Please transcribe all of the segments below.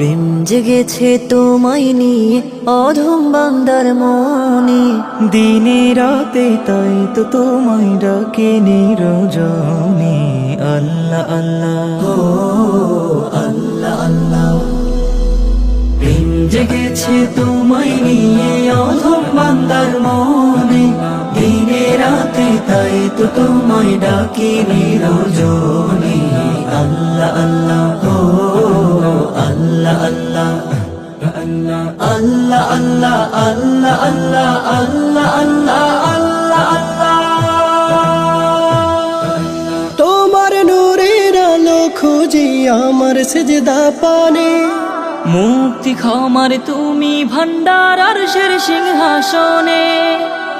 প্রেম জেগেছে তোমায় নিয়ে অধম বান্দার মনে, দিনে রাতে তাই তো তোমায় ডাকে নিরজনে। আল্লাহ আল্লাহ ও আল্লাহ আল্লাহ। প্রেম জেগেছে তোমায় নিয়ে অধম বান্দার মনে, দিনে রাতে তাই তো তোমায় ডাকি নিরজনে। আল্লাহ আল্লাহ ও আল্লাহ আল্লাহ আল্লাহ আল্লাহ আল্লাহ আল্লাহ আল্লাহ আল্লাহ আল্লাহ। তোমার নূরের আলো খুঁজি আমার সেজদা পানে, মুক্তি ক্ষমার তুমি ভান্ডার আরশের সিংহাসনে।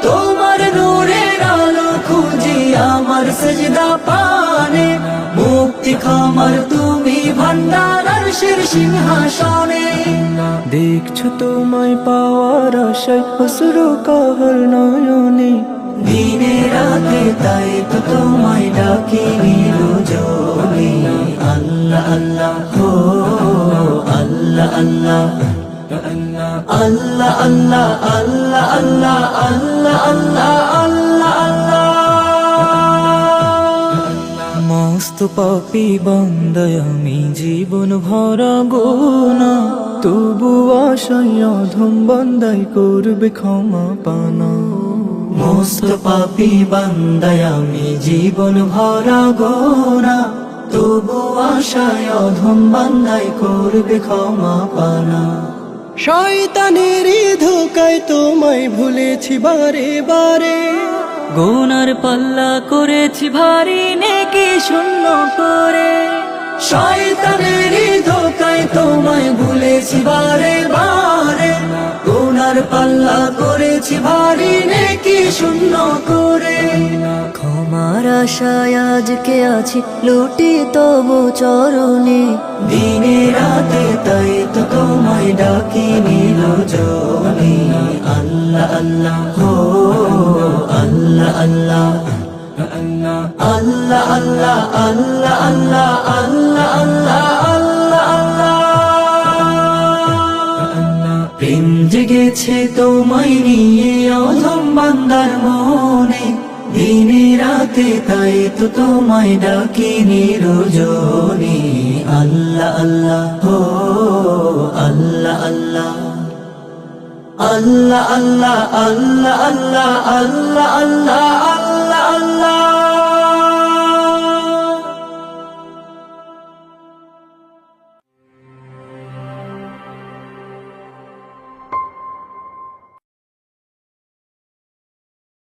তোমার নূরের আলো খুঁজি আমার সেজদা পানে, মুক্তি ক্ষমার তুমি ভান্ডার আরশের সিংহাসনে। দেখছো তোমায় পাওয়ার আশায় অশ্রু কাহর নয়নে, দিনে রাতে তাই তো তোমায় ডাকি নিরজনে। আল্লাহ আল্লাহ ও আল্লাহ আল্লাহ আল্লাহ আল্লাহ আল্লাহ আল্লাহ আল্লাহ আল্লাহ আল্লাহ। মস্ত পাপী বান্দায় আমি জীবন ভরা গোনা, তবু আশায় অধম বান্দাই করবে ক্ষমা পানা। মস্ত পাপী বান্দায় আমি জীবন ভরা গোনা, তবু আশায় অধম বান্দাই করবে ক্ষমা পানা। শয়তানের ধোকায় তোমায় ভুলেছি বারে বারে, গুনার পাল্লা করেছি ভারী নেকি শূন্য করে। শয়তানের ধোকায় তোমায় ভুলেছি বারে বারে, গুনার পাল্লা করেছি ভারী নেকি শূন্য করে। ক্ষমার আশায় আজকে আছি লুটি তবু চরণে, দিনে রাতে তাই তো তোমায় ডাকি নিরজনে। আল্লাহ আল্লাহ ও আল্লাহ আল্লাহ আল্লাহ আল্লাহ আল্লাহ আল্লাহ আল্লাহ আল্লাহ আল্লাহ। প্রেম জেগেছে তোমায় নিয়ে অধম বান্দার মনে, দিনে রাতে তাই তো তোমায় ডাকি নিরজনে। আল্লাহ আল্লাহ ও আল্লাহ আল্লাহ আল্লাহ আল্লাহ আল্লাহ আল্লাহ আল্লাহ আল্লাহ।